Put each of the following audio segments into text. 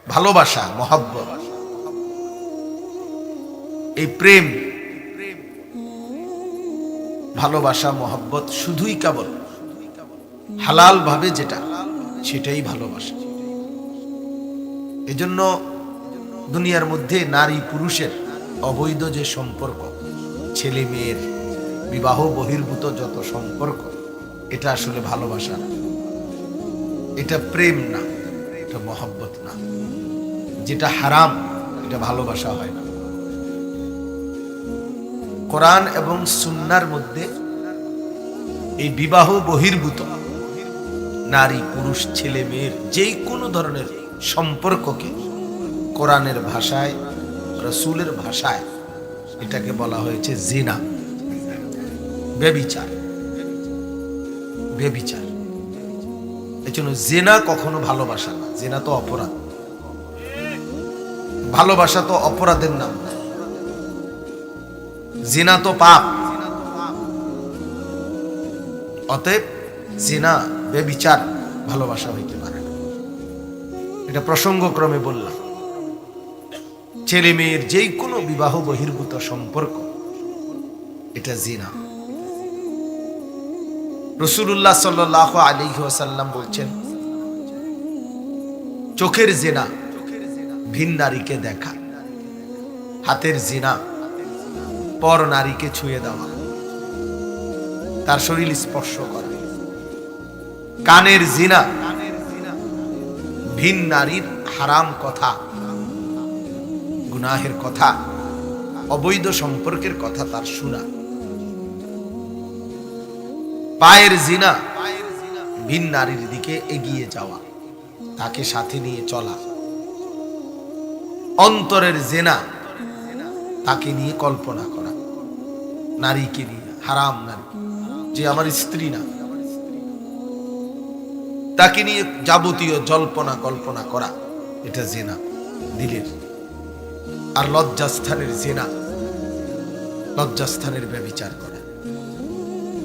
ভালোবাসা, মহব্বত, এই প্রেম, ভালোবাসা, মহব্বত শুধুই কেবল হালাল ভাবে যেটা, সেটাই ভালোবাসা। এজন্য দুনিয়ার মধ্যে নারী পুরুষের অবৈধ যে সম্পর্ক, ছেলে মেয়ের বিবাহ বহির্ভূত যত সম্পর্ক, এটা আসলে ভালোবাসা না, এটা প্রেম না, এটা মহব্বত না। যেটা হারাম এটা ভালোবাসা হয় না। কোরআন এবং সুন্নাহর মধ্যে এই বিবাহ বহির্ভূত নারী পুরুষ ছেলে মেয়ের যে কোনো ধরনের সম্পর্ককে কোরআনের ভাষায়, রাসূলের ভাষায় এটাকে বলা হয়েছে জিনা, ব্যভিচার। ব্যভিচার। এজন্য জিনা কখনো ভালোবাসা না, জিনা তো অপরাধ। ভালোবাসা তো অপরাধের নাম না, জিনা তো পাপ। অতএব জিনা, ব্যভিচার ভালোবাসা হইতে পারে না। এটা প্রসঙ্গক্রমে বললাম। ছেলে মেয়ের যেই কোনো বিবাহ বহির্ভূত সম্পর্ক এটা জিনা। রাসূলুল্লাহ সাল্লাল্লাহু আলাইহি ওয়াসাল্লাম বলছেন, চোখের জিনা ভিন নারীকে দেখা, হাতের জিনা পর নারীকে ছুঁয়ে দেওয়া, তার শরীর স্পর্শ করা, কানের জিনা ভিন নারীর হারাম কথা, গুনাহের কথা, অবৈধ সম্পর্কের কথা তার শোনা, পায়ের জিনা ভিন নারীর দিকে এগিয়ে যাওয়া, তাকে সাথে নিয়ে চলা, অন্তরের জিনা তাকে নিয়ে কল্পনা করা, নারীকে নিয়ে, হারাম নারী যে আমার স্ত্রী না, তাকে নিয়ে যাবতীয় জল্পনা কল্পনা করা, এটা জিনা দিলের। আর লজ্জাস্থানের জিনা, লজ্জাস্থানের ব্যভিচার করা।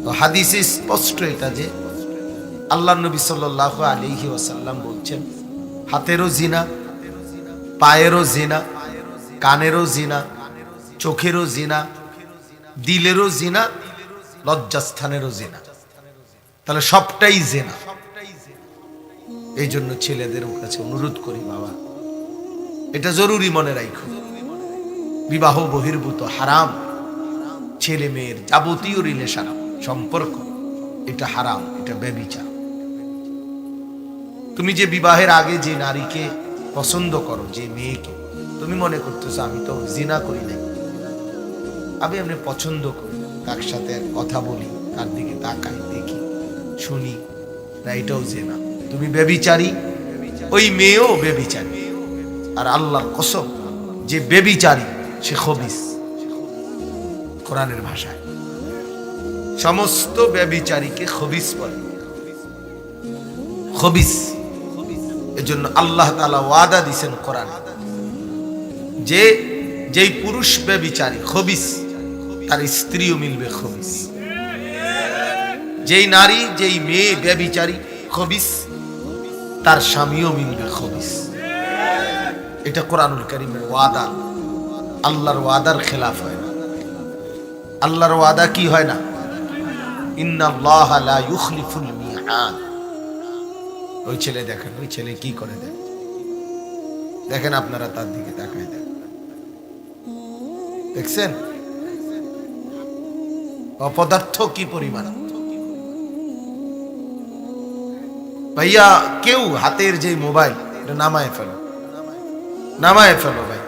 তো হাদিসে স্পষ্ট এটা যে আল্লাহ নবী সাল্লাল্লাহু আলাইহি ওয়াসাল্লাম বলছেন, হাতেরও জিনা, পায়েরও জিনা, কানেরও জিনা, চোখেরও জিনা, দিলেরও জিনা, লজ্জাস্থানেরও জিনা। তাহলে সবটাই জিনা। এই জন্য ছেলেদের কাছে অনুরোধ করি, বাবা এটা জরুরি মনে রাখো, বিবাহ বহির্ভূত হারাম ছেলে মেয়ের যাবতীয় রিলেশন, সম্পর্ক, এটা হারাম, এটা ব্যভিচার। তুমি যে বিবাহের আগে যে নারীকে পছন্দ করো, যে মেয়েকে তুমি মনে করতেছো আমি তো জিনা করি নাই, আমি এমনি পছন্দ করি, তার সাথে কথা বলি, তার দিকে তাকাই, দেখি, শুনি, না এটাও জিনা। তুমি ব্যভিচারী, ওই মেয়েও ব্যভিচারী। আর আল্লাহর কসম, যে ব্যভিচারী সে খবিস। কোরআনের ভাষায় সমস্ত ব্যভিচারীকে খবিস বলে, খবিস। এজন্য আল্লাহ তাআলা ওয়াদা দিয়েছেন কোরআনে যে যেই পুরুষ ব্যভিচারী খবিস, তার স্ত্রীও মিলবে খবিস। যেই নারী, যেই মেয়ে ব্যভিচারী খবিস, তার স্বামীও মিলবে খবিস। এটা কোরআনুল কারীমের ওয়াদা। আল্লাহর ওয়াদার খেলাফ হয় না। আল্লাহর ওয়াদা কি হয় না? ইন্নাল্লাহা লা ইউখলিফুল মিআদ। ওই ছেলে দেখেন, ওই ছেলে কি করে দেখেন, আপনারা তার দিকে তাকায় দেখছেন অপদার্থ কি পরিমাণ। ভাইয়া কেউ হাতের যে মোবাইল, এটা নামায় ফেলো, নামায় ফেলো ভাই।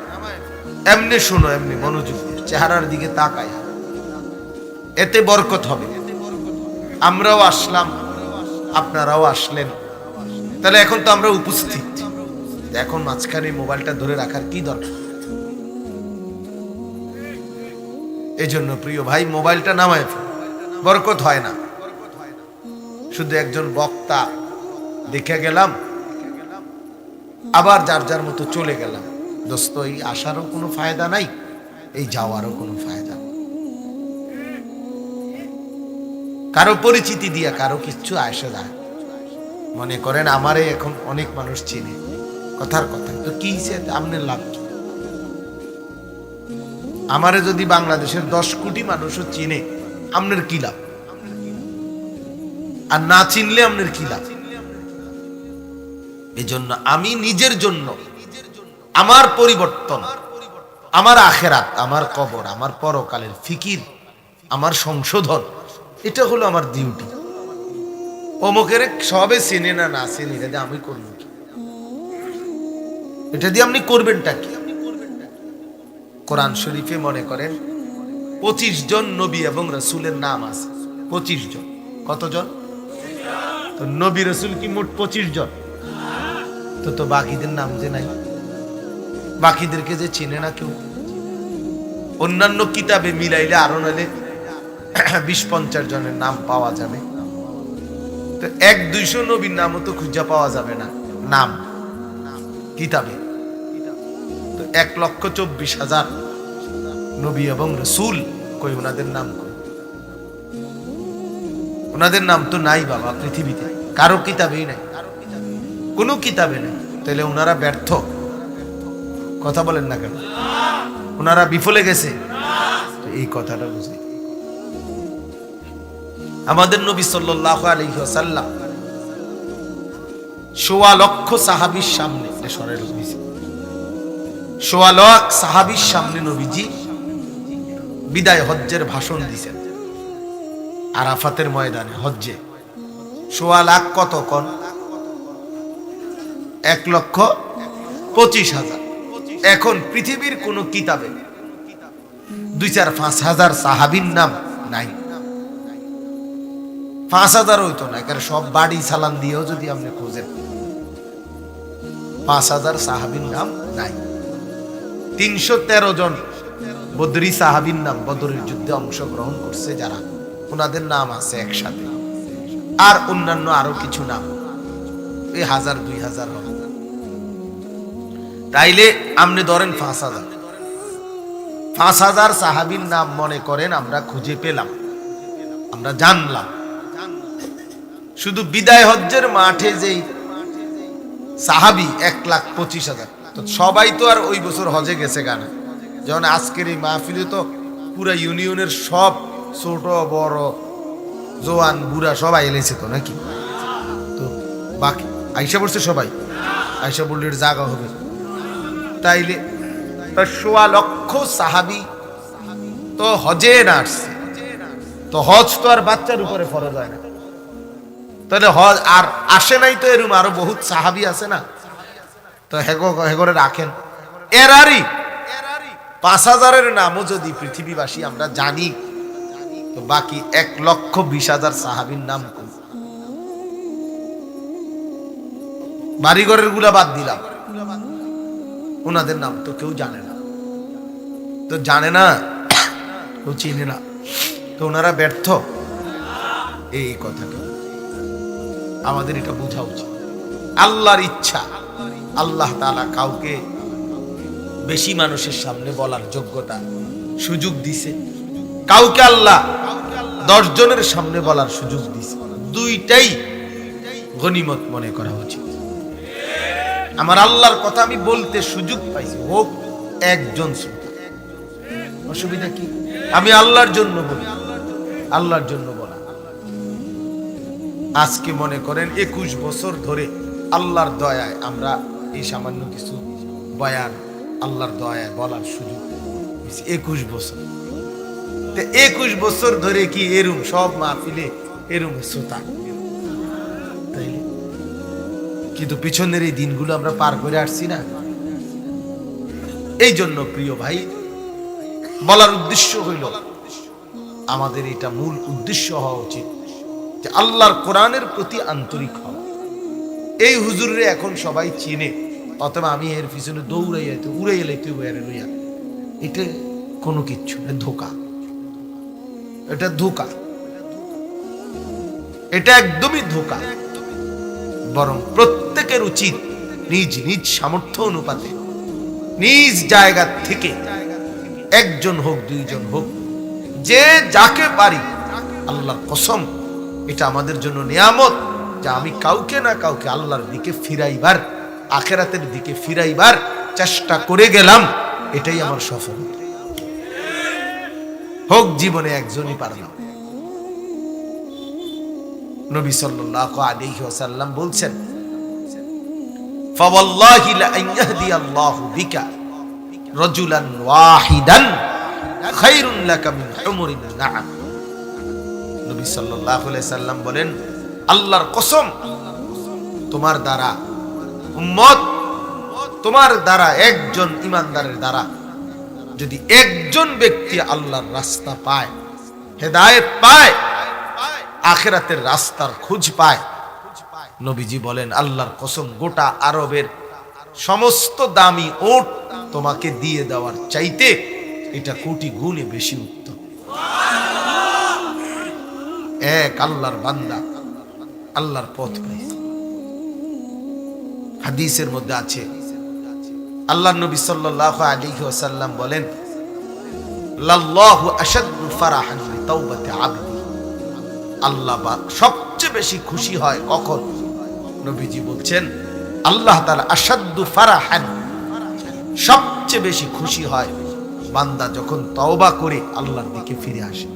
এমনি শুনো, এমনি মনোযোগ, চেহারার দিকে তাকায়, এতে বরকত হবে। আমরাও আসলাম, আপনারাও আসলেন, তাহলে এখন তো আমরা উপস্থিত, এখন মাঝখানে মোবাইলটা ধরে রাখার কি দরকার? এই জন্য প্রিয় ভাই, মোবাইলটা নামায় ফেলো, বরকত হয় না। শুধু একজন বক্তা দেখে গেলাম, আবার যার যার মতো চলে গেলাম। দোস্ত, এই আসারও কোনো ফায়দা নাই, এই যাওয়ারও কোনো ফায়দা নেই। কারো পরিচিতি দিয়া কারো কিচ্ছু আসে না। মনে করেন আমারে এখন অনেক মানুষ চিনে, কথার কথা। তো কি হিসে আমনের লাভ কি? আমারে যদি বাংলাদেশের 10 কোটি মানুষও চিনে, আমনের কি লাভ? আর না চিনলে আমনের কি লাভ? এই জন্য আমি নিজের জন্য, আমার পরিবর্তন, আমার আখেরাত, আমার কবর, আমার পরকালের ফিকির, আমার সংশোধন, এটা হলো আমার ডিউটি। অমুকের সবে চেনে না না চেনে, এটা দিয়ে আমি করবো কি? এটা দিয়ে আপনি করবেনটা কি? কোরআন শরীফে মনে করেন 25 জন নবী এবং রাসূলের নাম আছে। 25 জন। কতজন? তো নবী রাসূল কি মোট 25 জন? তো বাকিদের নাম যে নাই, বাকিদেরকে যে চিনে না কেউ। অন্যান্য কিতাবে মিলাইলে আরো নাইলে 20-50 জনের নাম পাওয়া যাবে। তো 100-200 নবীর নামও তো খুঁজে পাওয়া যাবে না নাম কিতাবে। তো 1,24,000 নবী এবং রাসূল, কই ওনাদের নাম কই? ওনাদের নাম তো নাই বাবা পৃথিবীতে, কারো কিতাবেই নাই, কোনো কিতাবে নেই। তাহলে ওনারা ব্যর্থ? কথা বলেন না কেন? ওনারা বিফলে গেছে? এই কথাটা বুঝি। আমাদের নবী সাল্লাল্লাহু আলাইহি ওয়াসাল্লাম 1.25 লক্ষ সাহাবীর সামনে, 1.25 লাখ সাহাবীর সামনে নবীজি বিদায় হজ্জের ভাষণ দিয়েছেন আরাফাতের ময়দানে। হজ্জে 1.25 লাখ কত কোন? 1,25,000। এখন পৃথিবীর কোন কিতাবে 2-4-5 হাজার সাহাবীর নাম নাই। 5,000 হইতো না, কারণ সব বাড়ি সালাম দিয়েও যদি আপনি খোঁজেন 5,000 সাহাবীর নাম নাই। 313 জন বদরি সাহাবীর নাম, বদরের যুদ্ধে অংশগ্রহণ করছে যারা, ওনাদের নাম আছে একসাথে। আর অন্যান্য আরো কিছু নাম, এই 1000-2000 হবে। তাইলে আপনি ধরেন 5,000 সাহাবীর নাম মনে করেন আমরা খুঁজে পেলাম, আমরা জানলাম। শুধু বিদায় হজ্জের মাঠে যেই সাহাবী 1,25,000, তো সবাই তো আর ওই বছর হজে গেছে গানা। যেমন আজকের এই মাহফিলে তো পুরা ইউনিয়নের সব ছোট বড় জোয়ান বুড়া সবাই এলেছে তো নাকি? তো বাকি আইসা পড়ছে সবাই, আইসা বললে জায়গা হবে। তাইলে 1.25 লক্ষ সাহাবী তো হজে না আসছে, তো হজ তো আর বাচ্চার উপরে ফরজ হয় না। তাহলে হজ আর আসে নাই, তো এরকম আরো বহুত সাহাবী আছে না, তো হেগরে রাখেন। এরারই 5,000-এর নামও যদি পৃথিবীবাসী আমরা জানি, তো বাকি 1,20,000 সাহাবীর নাম কোন? বাড়িঘরের গুলা বাদ দিলাম, ওনাদের নাম তো কেউ জানে না। তো জানে না, কেউ চিনে না, তো ওনারা ব্যর্থ? এই কথাটা আমাদের এটা বোঝা উচিত। আল্লাহর ইচ্ছা, আল্লাহ তাআলা কাউকে বেশি মানুষের সামনে বলার যোগ্যতা সুযোগ দিছে, কাউকে আল্লাহ 10 জনের সামনে বলার সুযোগ দিছে। দুইটাই গনিমত মনে করা উচিত। আমার আল্লাহর কথা আমি বলতে সুযোগ পাইছি, হোক একজন শ্রোতা, অসুবিধা কি? আমি আল্লাহর জন্য বলি, আল্লাহর জন্য বলা। আজকে মনে করেন 21 বছর ধরে আল্লাহর দয়ায় আমরা এই সামান্য কিছু বয়ান আল্লাহর দয়ায় বলার সুযোগ। 21 বছর, 21 বছর ধরে কি এরম সব মাহফিলে এরম শ্রোতা? তাইলে কিন্তু পিছনের এই দিনগুলো আমরা পার করে আসছি না। এই জন্য প্রিয় ভাই, বলার উদ্দেশ্য হইল, আমাদের এটা মূল উদ্দেশ্য হওয়া উচিত যে আল্লাহর কোরআনের প্রতি আন্তরিক হওয়া। এই হুজুরে এখন সবাই চিনে, অথবা আমি এর পিছনে দৌড়াইয়া তো উড়াই লাইতে লইয়া, এটা কোনো কিচ্ছু না, ধোকা। এটা ধোকা, এটা একদমই ধোকা। বরং প্রত্যেকের উচিত নিজ নিজ সামর্থ্য অনুপাতে, নিজ জায়গা থেকে, একজন হোক 2 জন হোক, যে যাকে পারি, আল্লাহর কসম এটা আমাদের জন্য নিয়ামত, যে আমি কাউকে না কাউকে আল্লাহর দিকে ফিরাইবার আখিরাতের দিকে ফিরাইবার চেষ্টা করে গেলাম, এটাই আমার সফল। হোক জীবনে একজনই পারলাম। নবী সাল্লাল্লাহু আলাইহি ওয়াসাল্লাম বলছেন, ফাওয়াল্লাহি লা আইয়াহদিয়াল্লাহু বিকা রাজুলান ওয়াহিদান খায়রুন লাকা মিন হুমুরিন নাআম। নবী সাল্লাল্লাহু আলাইহি সাল্লাম বলেন, আল্লাহর কসম, তোমার দ্বারা উম্মত, তোমার দ্বারা একজন ইমানদারের দ্বারা যদি একজন ব্যক্তি আল্লাহর রাস্তা পায়, হেদায়েত পায়, আখিরাতের রাস্তার খোঁজ পায়, নবীজি বলেন আল্লাহর কসম গোটা আরবের সমস্ত দামি ওট তোমাকে দিয়ে দেওয়ার চাইতে এটা কোটি গুণে বেশি উত্তম। এক আল্লাহর বান্দা আল্লাহর পথ পায়। হাদিসের মধ্যে আছে, আল্লাহর নবী সাল্লাল্লাহু আলাইহি ওয়াসাল্লাম বলেন, লাল্লাহু আশাদ্দু ফারাহান বিতাওবাতি আবদি। আল্লাহ সবচেয়ে বেশি খুশি হয় কখন? নবীজি বলছেন, আল্লাহ তাআলা আশাদ্দু ফারাহান, সবচেয়ে বেশি খুশি হয় বান্দা যখন তওবা করে আল্লাহর দিকে ফিরে আসে।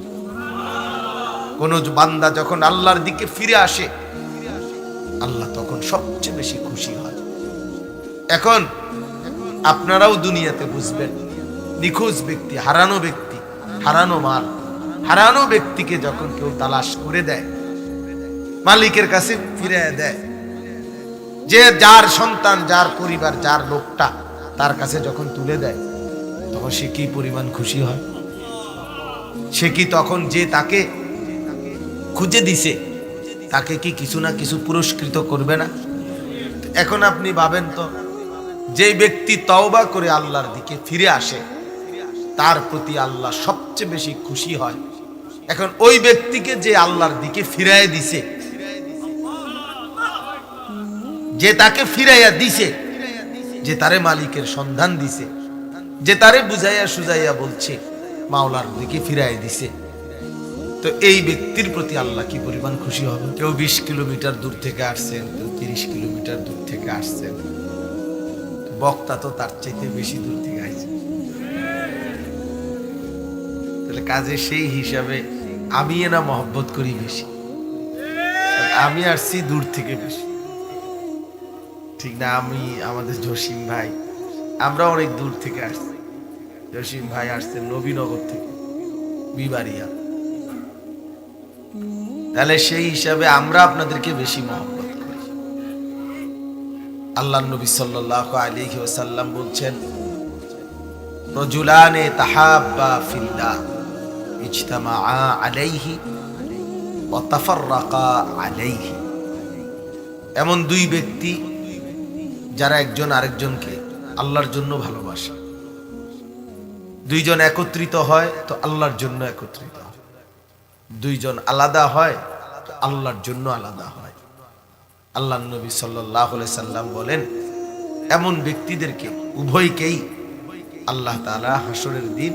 কোন বান্দা যখন আল্লাহর দিকে ফিরে আসে, আল্লাহ তখন সবচেয়ে বেশি খুশি হয়। এখন আপনারাও দুনিয়াতে বুঝবেন, নিখোঁজ ব্যক্তি, হারানো ব্যক্তি, হারানো মাল, হারানো ব্যক্তিকে যখন কেউ তালাশ করে দেয়, মালিকের কাছে ফিরে দেয়, যে যার সন্তান, যার পরিবার, যার লোকটা তার কাছে যখন তুলে দেয়, তখন সে কি পরিমাণ খুশি হয়? সে কি তখন যে তাকে খুঁজে দিছে তাকে কি কিছু না কিছু পুরস্কৃত করবে না? এখন আপনি ভাবেন তো, যে ব্যক্তি তওবা করে আল্লাহর দিকে ফিরে আসে তার প্রতি আল্লাহ সবচেয়ে বেশি খুশি হয়। এখন ওই ব্যক্তিকে যে আল্লাহর দিকে ফিরাইয়া দিছে, যে তাকে ফিরাইয়া দিছে, যে তারে মালিকের সন্ধান দিছে, যে তারে বুঝাইয়া সুজাইয়া বলছে মাওলার দিকে ফিরাইয়া দিছে, তো এই ব্যক্তির প্রতি আল্লাহ কি পরিমাণ খুশি হবে? কেউ 20 কিলোমিটার দূর থেকে আসছেন, কেউ 30 কিলোমিটার দূর থেকে আসছেন, বক্তা তো তার চাইতে বেশি দূর থেকে আসছে। তাহলে কাজে সেই হিসাবে আমি না মহব্বত করি বেশি, আমি আসছি দূর থেকে বেশি, ঠিক না? আমি, আমাদের জসিম ভাই, আমরা অনেক দূর থেকে আসছি। জসিম ভাই আসছেন নবীনগর থেকে, বিবাড়িয়া। তাহলে সেই হিসাবে আমরা আপনাদেরকে বেশি মহব্বত করি। আল্লাহর নবী সাল্লাল্লাহু আলাইহি ওয়াসাল্লাম বলছেন, রাজুলানে তাহাব্বা ফিল্লাহ ইজতামাআ আলাইহি ওয়া তাফাররাকা আলাইহি। এমন দুই ব্যক্তি যারা একজন আরেকজনকে আল্লাহর জন্য ভালোবাসে, দুইজন একত্রিত হয় তো আল্লাহর জন্য একত্রিত হয়, দুইজন আলাদা হয় তো আল্লাহর জন্য আলাদা হয়। আল্লাহর নবী সাল্লাল্লাহু আলাইহি সাল্লাম বলেন, এমন ব্যক্তিদেরকে উভয়কেই আল্লাহ তাআলা হাসরের দিন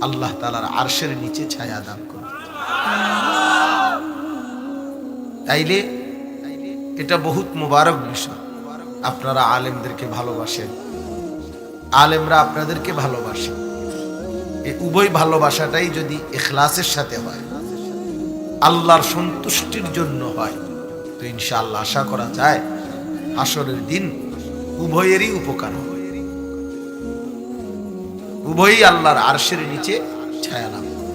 আল্লাহ তাআলার আরশের নিচে ছায়া দান করবেন। তাইলে এটা বহুত মুবারক বিষয়। আপনারা আলেমদেরকে ভালোবাসেন, আলেমরা আপনাদেরকে ভালোবাসে, এই উভয় ভালোবাসাটাই যদি ইখলাসের সাথে হয়, আল্লাহর সন্তুষ্টির জন্য হয়, তো ইনশাআল্লাহ আশা করা যায় হাসরের দিন উভয়েরই উপকার হবে, উভয়ই আল্লাহর আরশের নিচে ছায়া লাভ করবে।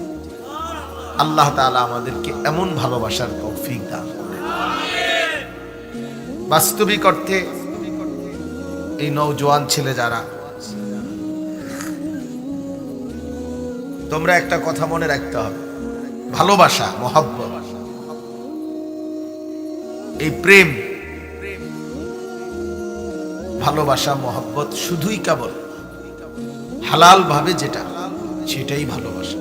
আল্লাহ তাআলা আমাদেরকে এমন ভালোবাসার তৌফিক দান করেন। বাস্তবিক অর্থে এই নওজোয়ান ছেলে যারা, তোমরা একটা কথা মনে রাখতে হবে, ভালোবাসা, মহব্বত, এই প্রেম, ভালোবাসা, মহব্বত শুধুই কেবল হালাল ভাবে যেটা, সেটাই ভালোবাসা।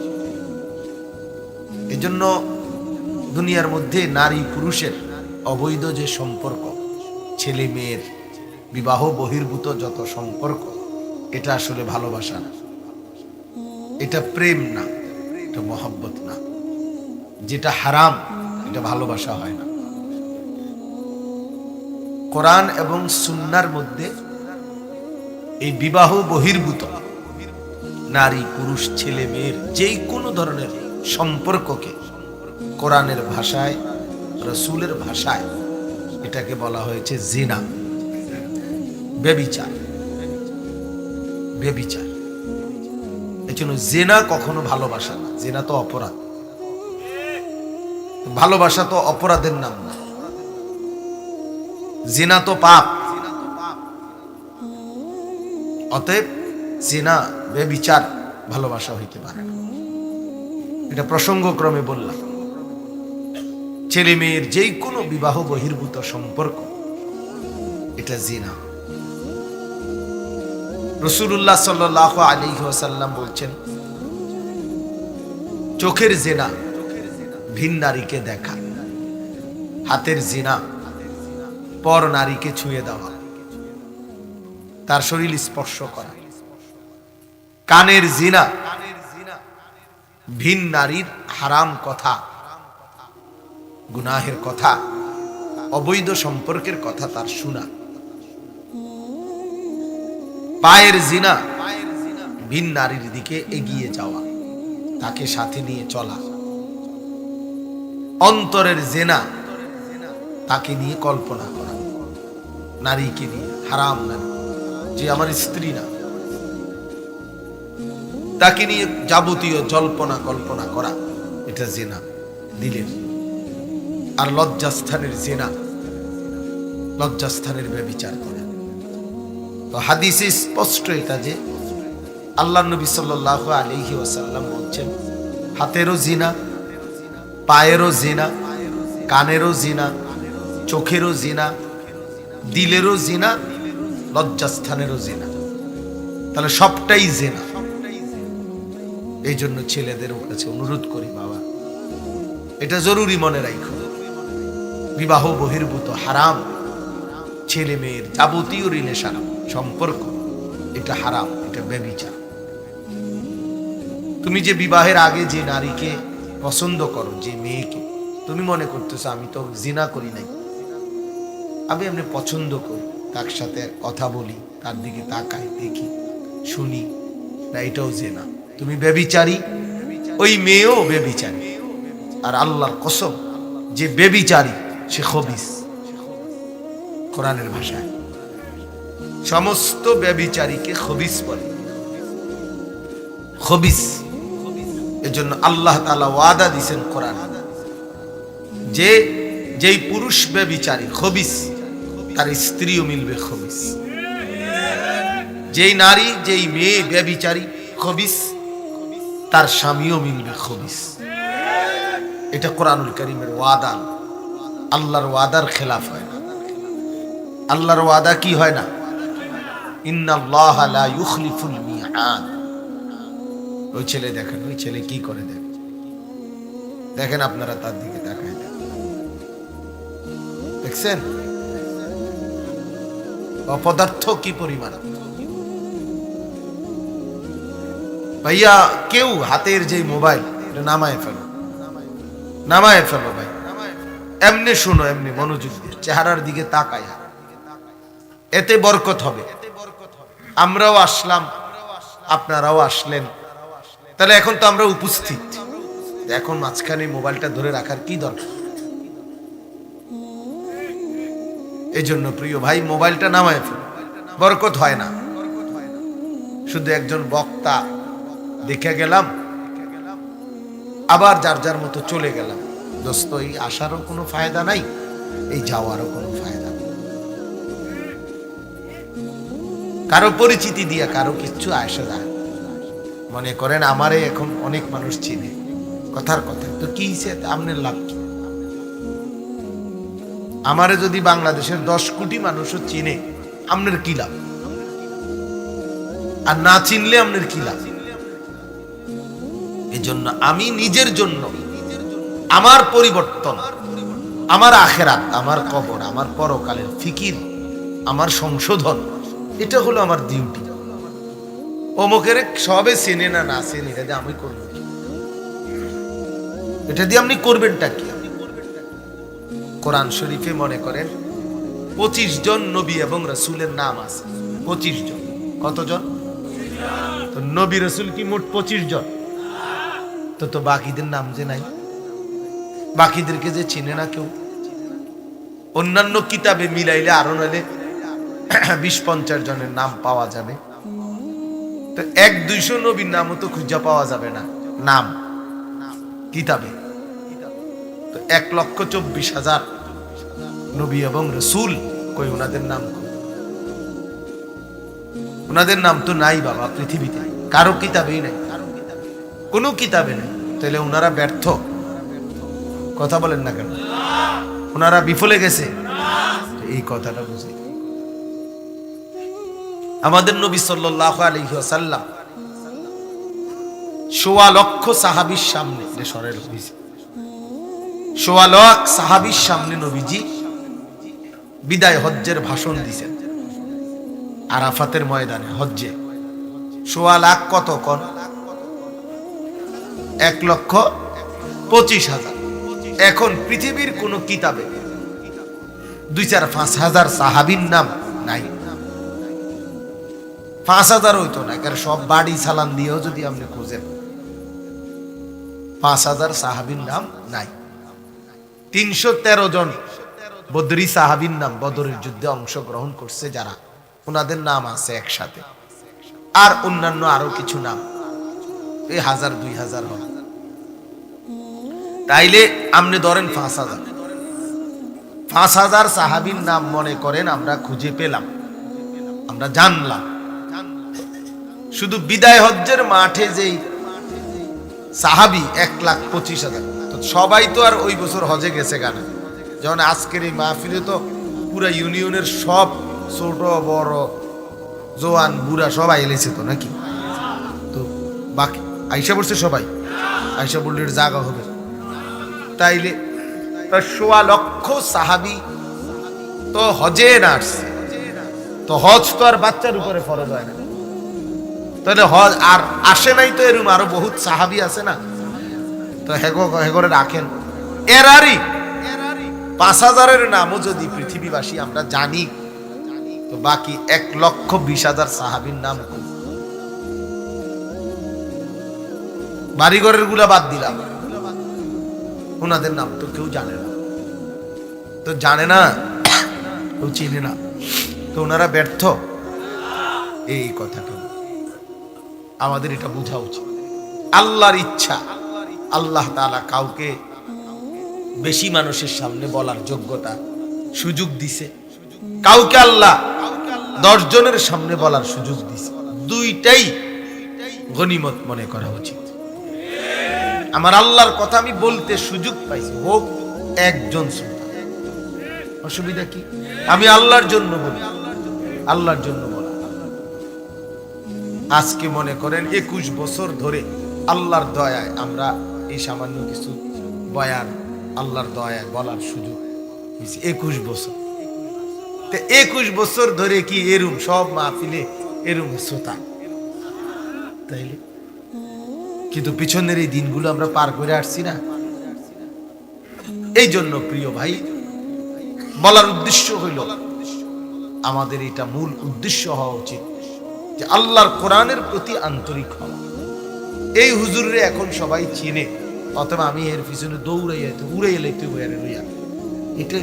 এজন্য দুনিয়ার মধ্যে নারী পুরুষের অবৈধ যে সম্পর্ক, ছেলে মেয়ের বিবাহ বহির্ভূত যত সম্পর্ক, এটা আসলে ভালোবাসা না, এটা প্রেম না, এটা মহব্বত না। যেটা হারাম এটা ভালোবাসা হয় না। কোরআন এবং সুন্নাহর মধ্যে এই বিবাহ বহির্ভূত নারী পুরুষ ছেলে মেয়ের যেই কোনো ধরনের সম্পর্ককে কোরআনের ভাষায় রাসূলের ভাষায় এটাকে বলা হয়েছে জিনা, ব্যভিচার। ব্যভিচার এই জন্য জিনা কখনো ভালোবাসা না, জিনা তো অপরাধ। ভালোবাসা তো অপরাধের নাম না, জিনা তো পাপ। অতএব জিনা ব্যভিচার ভালোবাসা হইতে পারে না। এটা প্রসঙ্গক্রমে বললাম। ছেলে মেয়ের যেই কোনো বিবাহ বহির্ভূত সম্পর্ক এটা জিনা। রাসূলুল্লাহ সাল্লাল্লাহু আলাইহি ওয়াসাল্লাম বলছেন, চোখের জিনা ভিন নারীকে দেখা, হাতের জিনা পর নারীকে ছুঁয়ে দেওয়া, তার শরীর স্পর্শ করা, কানের জিনা ভিন নারীর হারাম কথা, গুনাহের কথা, অবৈধ সম্পর্কের কথা তার শোনা, পায়ের জিনা ভিন নারীর দিকে এগিয়ে যাওয়া, তাকে সাথে নিয়ে চলা, অন্তরের জিনা তাকে নিয়ে কল্পনা করা, নারীকে নিয়ে হারাম নারী যে আমার স্ত্রী না, তাকে নিয়ে যাবতীয় জল্পনা কল্পনা করা, এটা জিনা দিলের। আর লজ্জাস্থানের জিনা, লজ্জাস্থানের ব্যভিচার করা। তো হাদিসে স্পষ্ট এটা যে আল্লাহ নবী সাল্লাল্লাহু আলাইহি ওয়াসাল্লাম বলছেন, হাতেরও জিনা, পায়েরও জিনা, কানেরও জিনা, চোখেরও জিনা, দিলেরও জিনা, লজ্জাস্থানেরও জিনা। তাহলে সবটাই জিনা। এই জন্য ছেলেদের কাছে অনুরোধ করি, বাবা এটা জরুরি মনে রাখো, বিবাহ বহির্ভূত হারাম ছেলে মেয়ের যাবতীয় রিলেশন সম্পর্ক এটা হারাম, এটা ব্যভিচার। তুমি যে বিবাহের আগে যে নারীকে পছন্দ করো, যে মেয়েকে তুমি মনে করতেছো আমি তো জিনা করি নাই, আমি এমনি পছন্দ করি, তার সাথে কথা বলি, তার দিকে তাকাই, দেখি, শুনি, না এটাও জিনা। তুমি ব্যভিচারী, ওই মেয়েও ব্যভিচারী। আর আল্লাহর কসম, যে ব্যভিচারী সে খবিস। কোরআনের ভাষায় সমস্ত ব্যভিচারীকে খবিস বলে, খবিস। এজন্য আল্লাহ তাআলা ওয়াদা দিয়েছেন কোরআন, যে যেই পুরুষ ব্যভিচারী খবিস তার স্ত্রীও মিলবে খবিস। যেই নারী যেই মেয়ে ব্যভিচারী খবিস তার স্বামীও মিলবে খবিস। এটা কোরআনুল কারীমের ওয়াদা। আল্লাহর ওয়াদার খেলাফ হয় না। আল্লাহর ওয়াদা কি হয় না? ইন্নাল্লাহা লা ইউখলিফুল মিআদ। ওই ছেলে দেখেন, ওই ছেলে কি করে দেখেন, দেখেন আপনারা তার দিকে তাকায় দেখছেন অপদার্থ কি পরিমাণ। ভাইয়া কেউ হাতের যে মোবাইল এটা নামায় ফেলো, নামায় ফেলো ভাই। এমনি শোনো, এমনি মনোযোগ দিয়ে চেহারার দিকে তাকায়, এতে বরকত হবে। আমরাও আসলাম, আপনারাও আসলেন, তাহলে এখন তো আমরা উপস্থিত, এখন মাঝখানে মোবাইলটা ধরে রাখার কি দরকার? এই জন্য প্রিয় ভাই মোবাইলটা নামায় ফেলো, বরকত হয় না। শুধু একজন বক্তা দেখে গেলাম, আবার যার যার মতো চলে গেলাম। দোস্ত, এই আসারও কোনো ফায়দা নাই, এই যাওয়ারও কোনো ফায়দা নেই। কারো পরিচিতি দিয়ে কারো কিচ্ছু আসে না। মনে করেন আমারে এখন অনেক মানুষ চিনে, কথার কথা, তো কি আপনার লাভ কি? আমারে যদি বাংলাদেশের 10 কোটি মানুষও চিনে, আপনার কি লাভ? আর না চিনলে আপনার কি লাভ? এই জন্য আমি নিজের জন্য আমার পরিবর্তন, আমার আখেরাত, আমার কবর, আমার পরকালের ফিকির, আমার সংশোধন, এটা হলো আমার ডিউটি। অমুকের সবে চেনে না না চেনে, এটা দিয়ে আমি করব, এটা দিয়ে আপনি করবেনটা কি? কোরআন শরীফে মনে করেন 25 জন নবী এবং রাসূলের নাম আছে। 25 জন। কতজন? তো নবী রাসূল কি মোট 25 জন? তো বাকিদের নাম যে নাই, বাকিদেরকে যে চিনে না কেউ। অন্যান্য কিতাবে মিলাইলে আরো নাইলে 20-50 জনের নাম পাওয়া যাবে। তো 100-200 নবীর নামও তো খুঁজে পাওয়া যাবে না নাম কিতাবে। তো 1,24,000 নবী এবং রাসূল, কই ওনাদের নাম? ওনাদের নাম তো নাই বাবা, পৃথিবীতে কারো কিতাবেই নাই, কোনো কিতাবে নেই। তাহলে ওনারা ব্যর্থ? কথা বলেন না কেন? ওনারা বিফলে গেছে? এই কথাটা বুঝি। আমাদের নবী সাল্লাল্লাহু আলাইহি ওয়াসাল্লাম 1.25 লক্ষ সাহাবীর সামনে, 1.25 লাখ সাহাবীর সামনে নবীজি বিদায় হজ্জের ভাষণ দিয়েছেন আরাফাতের ময়দানে। হজ্জে 1.25 লাখ কত কোন? 1,25,000। এখন পৃথিবীর কোন কিতাবে 2-4-5 হাজার সাহাবীর নাম নাই। 5,000 হইতো না, কারণ সব বাড়ি চালান দিয়েও যদি আপনি খুঁজেন 5,000 সাহাবীর নাম নাই। 313 জন বদরি সাহাবীর নাম, বদরের যুদ্ধে অংশগ্রহণ করছে যারা, ওনাদের নাম আছে একসাথে। আর অন্যান্য আরো কিছু নাম, এই 1000-2000 হবে। তাইলে আপনি ধরেন 5,000 সাহাবীর নাম মনে করেন আমরা খুঁজে পেলাম, আমরা জানলাম। শুধু বিদায় হজ্জের মাঠে যেই সাহাবী 1,25,000, তো সবাই তো আর ওই বছর হজে গেছে কেন? যেমন আজকের এই মাহফিলে তো পুরা ইউনিয়নের সব ছোট বড় জোয়ান বুড়া সবাই এলেছে তো নাকি? তো বাকি আইসা পড়ছে সবাই, আইসা বললে জায়গা হবে। তাইলে 1.25 লক্ষ সাহাবী তো হজে না আসছে, তো হজ তো আর বাচ্চার উপরে ফরজ হয় না। তাহলে হজ আর আসে নাই, তো এরকম আরো বহুত সাহাবী আছে না? তো হেগরে রাখেন। এরারই 5,000-এর নামও যদি পৃথিবীবাসী আমরা জানি, তো বাকি 1,20,000 সাহাবীর নাম বাড়িঘরের গুলা বাদ দিলাম, ওনাদের নাম তো কেউ জানে না। তো জানে না, কেউ চিনে না, তো ওনারা ব্যর্থ। এই কথাটা আমাদের এটা বোঝা উচিত। আল্লাহর ইচ্ছা, আল্লাহ তাআলা কাউকে বেশি মানুষের সামনে বলার যোগ্যতা সুযোগ দিছে, কাউকে আল্লাহ 10 জনের সামনে বলার সুযোগ দিছে। দুইটাই গনিমত মনে করা উচিত। আমার আল্লাহর কথা আমি বলতে সুযোগ পাইছি, হোক একজন শ্রোতা, অসুবিধা কি? আমি আল্লাহর জন্য বলি, আল্লাহর জন্য বলা। আজকে মনে করেন 21 বছর ধরে আল্লাহর দয়ায় আমরা এই সামান্য কিছু বয়ান আল্লাহর দয়ায় বলার সুযোগ হয়েছে। 21 বছর, 21 বছর ধরে কি এরম সব মাহফিলে এরম শ্রোতা? তাইলে কিন্তু পিছনের এই দিনগুলো আমরা পার করে আসছি না। এই জন্য প্রিয় ভাই, বলার উদ্দেশ্য হইল, আমাদের এটা মূল উদ্দেশ্য হওয়া উচিত যে আল্লাহর কোরআনের প্রতি আন্তরিক হওয়া। এই হুজুরে এখন সবাই চিনে, অথবা আমি এর পিছনে দৌড়াইয়া উড়ে এলে তুই লইয়া, এটা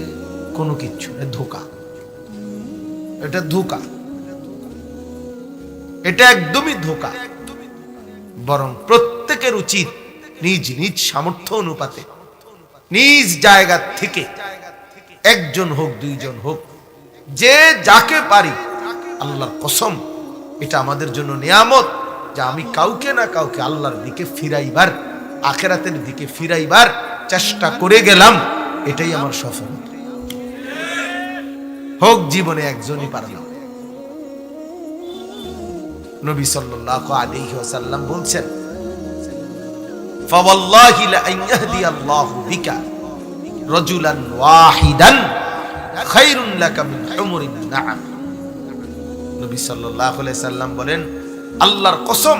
কোনো কিচ্ছু না, ধোকা। এটা ধোকা, এটা একদমই ধোকা। বরং প্রত্যেকের উচিত নিজ নিজ সামর্থ্য অনুপাতে, নিজ জায়গা থেকে, একজন হোক 2 জন হোক, যে যাকে পারি, আল্লাহর কসম এটা আমাদের জন্য নিয়ামত যে আমি কাউকে না কাউকে আল্লাহর দিকে ফিরাইবার, আখিরাতের দিকে ফিরাইবার চেষ্টা করে গেলাম। এটাই আমার সফলতা। হোক জীবনে একজনই পারলাম। নবী সাল্লাল্লাহু আলাইহি ওয়াসাল্লাম বলছেন, ফাওয়াল্লাহি লা আন ইয়াহদিয়াল্লাহু বিকা রাজুলান ওয়াহিদান খায়রুন লাকা মিন হুমুরিন নাআম। নবী সাল্লাল্লাহু আলাইহি সাল্লাম বলেন, আল্লাহর কসম,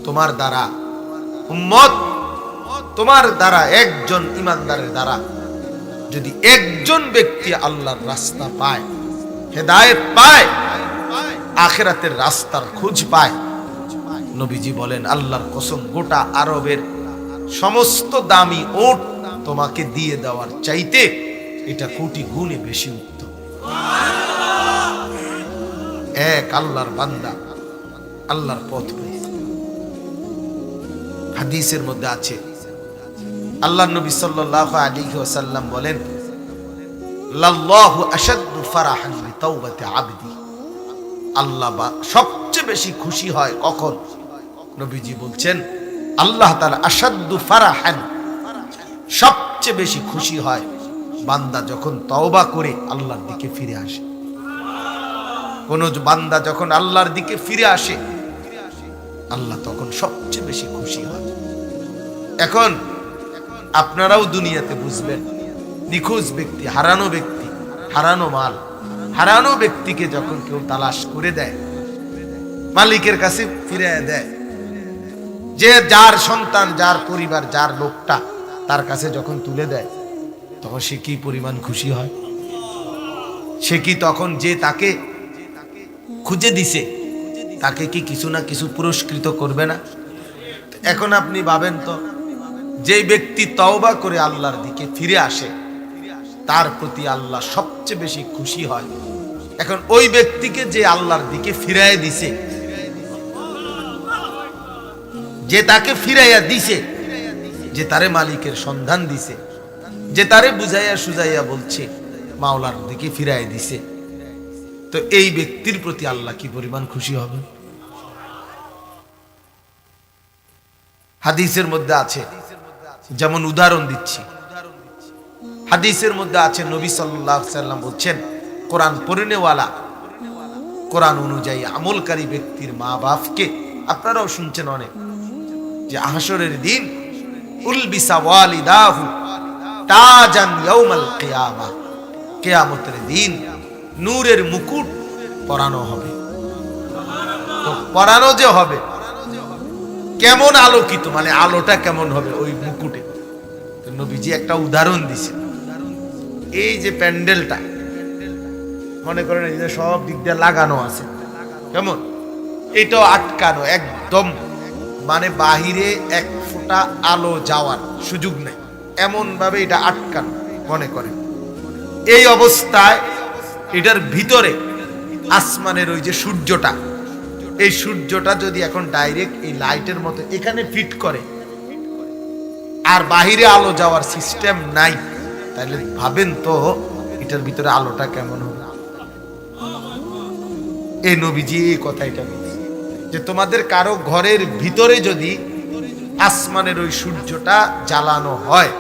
তোমার দ্বারা উম্মত, তোমার দ্বারা একজন ইমানদারের দ্বারা যদি একজন ব্যক্তি আল্লাহর রাস্তা পায়, হেদায়েত পায়, আখিরাতের রাস্তার খোঁজ পায়, নবীজি বলেন আল্লাহর কসম গোটা আরবের সমস্ত দামি ওট তোমাকে দিয়ে দেওয়ার চাইতে এটা কোটি গুণে বেশি উত্তম। এক আল্লাহর বান্দা আল্লাহর পথ পেয়েছে। হাদিসের মধ্যে আছে আল্লাহর নবী সাল্লাল্লাহু আলাইহি ওয়াসাল্লাম বলেন লাল্লাহু আশাদ্দু ফারাহান বিতাওবাতি আবদি। আল্লাহ সবচেয়ে বেশি খুশি হয় কখন? নবীজি বলছেন আল্লাহ তাআলা আশাদ্দু ফারাহান, সবচেয়ে বেশি খুশি হয় বান্দা যখন তওবা করে আল্লাহর দিকে ফিরে আসে। কোন বান্দা যখন আল্লাহর দিকে ফিরে আসে আল্লাহ তখন সবচেয়ে বেশি খুশি হয়। এখন আপনারাও দুনিয়াতে বুঝবেন, নিখোঁজ ব্যক্তি, হারানো ব্যক্তি, হারানো মাল, হারানো ব্যক্তিকে যখন কেউ তালাশ করে দেয়, মালিকের কাছে ফিরে দেয়, যে যার সন্তান, যার পরিবার, যার লোকটা তার কাছে যখন তুলে দেয়, তখন সে কি পরিমাণ খুশি হয়? সে কি তখন যে তাকে খুঁজে দিছে তাকে কি কিছু না কিছু পুরস্কৃত করবে না? এখন আপনি ভাবেন তো, যে ব্যক্তি তওবা করে আল্লাহর দিকে ফিরে আসে তার প্রতি আল্লাহ সবচেয়ে বেশি খুশি হয়। এখন ওই ব্যক্তিকে যে আল্লাহর দিকে ফিরাইয়া দিছে, যে তাকে ফিরাইয়া দিছে, যে তারে মালিকের সন্ধান দিছে, যে তারে বুঝাইয়া সুজাইয়া বলছে মাওলার দিকে ফিরাইয়া দিছে, তো এই ব্যক্তির প্রতি আল্লাহ কি পরিমাণ খুশি হবে? হাদিসের মধ্যে আছে, যেমন উদাহরণ দিচ্ছি, হাদিসের মধ্যে আছে নবী সাল্লাল্লাহু আলাইহি ওয়াসাল্লাম বলছেন কোরআন পড়নেওয়ালা, কোরআন অনুযায়ী আমলকারী ব্যক্তির মা বাপকে, আপনারাও শুনছেন অনেক, যে হাসরের দিন উলবিসা ওয়ালিদাহু তাজান ইয়াউমাল কিয়ামা, কিয়ামতের দিন নূরের মুকুট পরানো হবে। তো পরানো যে হবে, কেমন আলোকিত, মানে আলোটা কেমন হবে ওই মুকুটে? তো নবীজি একটা উদাহরণ দিছে। এই যে প্যান্ডেলটা মনে করেন এই যে সব দিক দিয়ে লাগানো আছে, কেমন? এটাও আটকানো একদম, মানে বাহিরে এক ফোঁটা আলো যাওয়ার সুযোগ নেই, এমন ভাবে এটা আটকানো মনে করেন। এই অবস্থায় এটার ভিতরে আসমানের ওই যে সূর্যটা, এই সূর্যটা যদি এখন ডাইরেক্ট এই লাইটের মতো এখানে ফিট করে আর বাহিরে আলো যাওয়ার সিস্টেম নাই, তাহলে ভাবেন তো এটার ভিতরে আলোটা কেমন হবে? এই নবীজি এই কথাটা বলছে যে তোমাদের কারো ঘরের ভিতরে যদি আসমানের ওই সূর্যটা জ্বালানো হয়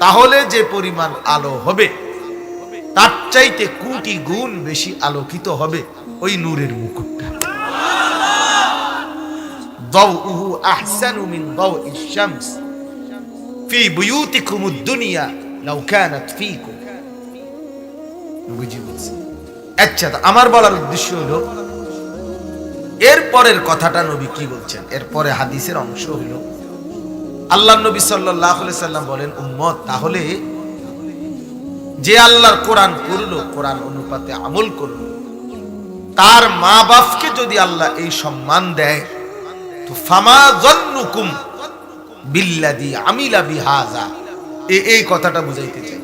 তাহলে যে পরিমাণ আলো হবে তার চাইতে কোটি গুণ বেশি আলোকিত হবে ওই নূরের মুকুটটা। দাউহু আহসানু মিন দাউইশ শামস ফি বুয়ুতিকুমুদ দুনিয়া লাউ কানাত ফীকুম। নবীজি বলেন। আচ্ছা, আমার বলার উদ্দেশ্য হলো এরপরের কথাটা নবী কি বলছেন, এরপরে হাদিসের অংশ হলো আল্লাহর নবী সাল্লাল্লাহু আলাইহি সাল্লাম বলেন, উম্মত, তাহলে যে আল্লাহর কোরআন পড়লো, কোরআন অনুপাতে আমল করলো, তার মা বাপকে যদি আল্লাহ এই সম্মান দেয়, তো ফামা যন্নুকুম বিল্লাযী আমিলা বিহাযা, এই কথাটা বুঝাইতে চাই।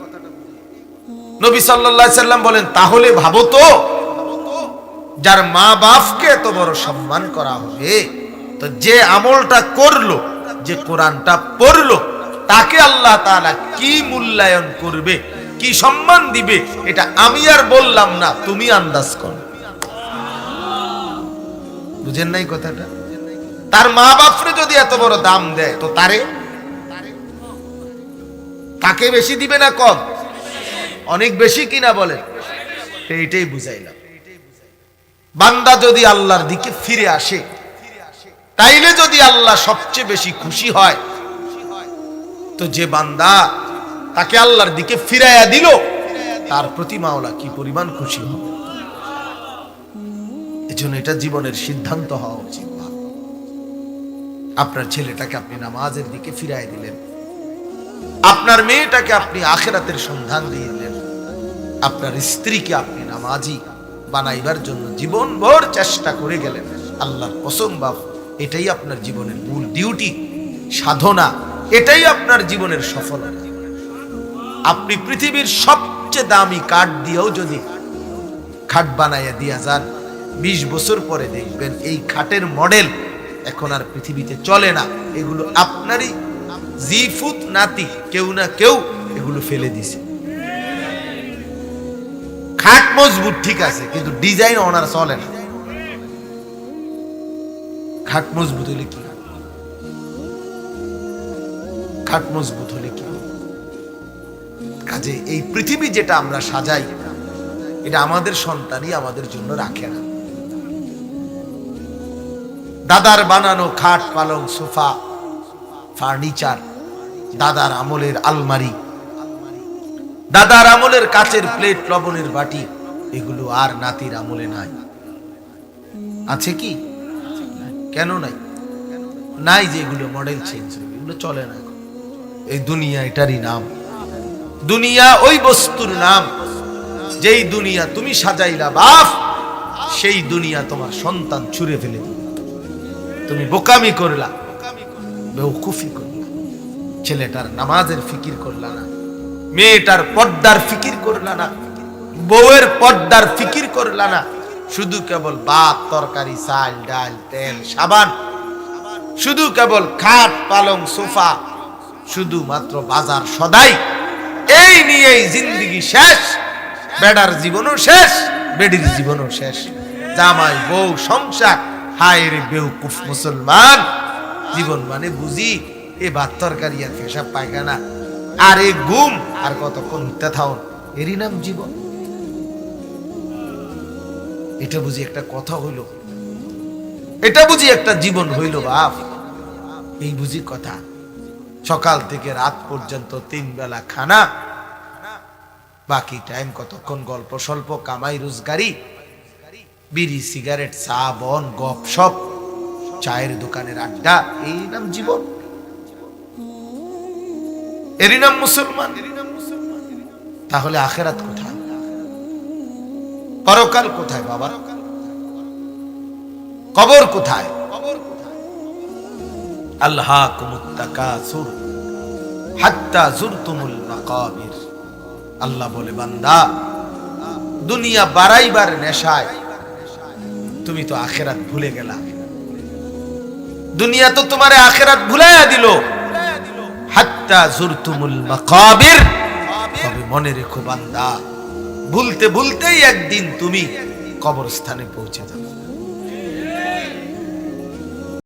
নবী সাল্লাল্লাহু আলাইহি সাল্লাম বলেন, তাহলে ভাবো তো যার মা বাপকে এত বড় সম্মান করা হবে, তো যে আমলটা করলো, যে কোরআনটা পড়লো, তাকে আল্লাহ তাআলা কি মূল্যায়ন করবে, কি সম্মান দিবে, এটা আমি আর বললাম না, তুমি আন্দাজ করো। বুঝেন নাই কথাটা? তার মা বাপরে যদি এত বড় দাম দেয়, তো তাকে বেশি দিবে না কম? অনেক বেশি কিনা বলেন? এইটাই বুঝাইলাম। বান্দা যদি আল্লাহর দিকে ফিরে আসে, তাইলে যদি আল্লাহ সবচেয়ে বেশি খুশি হয়, তো যে বান্দা তাকে আল্লাহর দিকে ফিরাইয়া দিল, তার প্রতি মাওলা কি পরিমাণ খুশি হবে। এজন্য এটা জীবনের সিদ্ধান্ত হওয়া উচিত। আপনার ছেলেটাকে আপনি নামাজের দিকে ফিরাই দিলেন, আপনার মেয়েটাকে আপনি আখিরাতের সন্ধান দিয়ে দিলেন, আপনার স্ত্রীকে আপনি নামাজি বানাইবার জন্য জীবনভর চেষ্টা করে গেলেন। আল্লাহর কসম বাপ, এটাই আপনার জীবনের মূল ডিউটি, সাধনা, এটাই আপনার জীবনের সফলতা। আপনি পৃথিবীর সবচেয়ে দামি কাঠ দিয়েও যদি খাট বানাইয়া দিয়া যান, 20 বছর পরে দেখবেন এই খাটের মডেল এখন আর পৃথিবীতে চলে না। এগুলো আপনারই জিফুত নাতি কেউ না কেউ এগুলো ফেলে দিছে। খাট মজবুত ঠিক আছে, কিন্তু ডিজাইন ওনার চলে না। খাট মজবুত হলে কি, খাট মজবুত হলে কি কাজে এই পৃথিবী যেটা আমরা সাজাই, এটা আমাদের সন্তানই আমাদের জন্য রাখে না। দাদার বানানো খাট, পালং, সোফা, ফার্নিচার, দাদার আমলের আলমারি, দাদার আমলের কাচের প্লেট, লবণের বাটি, এগুলো আর নাতির আমলে নাই। আছে কি? কেন নাই? নাই যে এগুলো মডেল চেঞ্জ, এগুলো চলে না। এই দুনিয়া এটারই নাম। দুনিয়া ওই বস্তুর নাম যেই দুনিয়া তুমি সাজাইলা বাপ, সেই দুনিয়া তোমার সন্তান ছুঁড়ে ফেলে দিল। তুমি বোকামি করলা, বেওকুফি করলা, ছেলেটার নামাজের ফিকির করলা না, মেয়েটার পর্দার ফিকির করলা না, বউয়ের পর্দার ফিকির করলা না। শুধু কেবল ভাত, তরকারি, চাল, ডাল, তেল, সাবান, শুধু কেবল খাট, পালং, সোফা, শুধুমাত্র বাজার সদাই, এই নিয়েই জিন্দেগি শেষ। বেড়ার জীবনও শেষ, বেডির জীবনও শেষ। জামাই, বউ, সংসার, হায় রে বেউকুফ মুসলমান। জীবন মানে বুঝি এ ভাত তরকারি আর পেশাব পায়খানা আর এ ঘুম আর কতক্ষণ উঠতে থাউন, এরই নাম জীবন? এটা বুঝি একটা কথা হইল? এটা বুঝি একটা জীবন হইল বাপ? এই বুঝি কথা? সকাল থেকে রাত পর্যন্ত 3 বেলা খানা, বাকি টাইম কতক্ষণ গল্প স্বল্প, কামাই রোজগারি, বিড়ি, সিগারেট, চা, বন, গপ সপ, চায়ের দোকানের আড্ডা, এই নাম জীবন? এরই নাম মুসলমান? তাহলে আখিরাত কোথায়? পরকাল কোথায় বাবা? কবর কোথায়? আল্লাহাকুমুত তাকাসুর হাত্তা যুরতুমুল মাকাবির। আল্লাহ বলে, বান্দা, দুনিয়া বাড়াইবার নেশায় তুমি তো আখিরাত ভুলে গেলা। দুনিয়া তো তোমারে আখিরাত ভুলাইয়া দিল। হাত্তা যুরতুমুল মাকাবির, তবে মনে রেখো বান্দা, ভুলতে ভুলতেই একদিন তুমি কবরস্থানে পৌঁছে যাবে।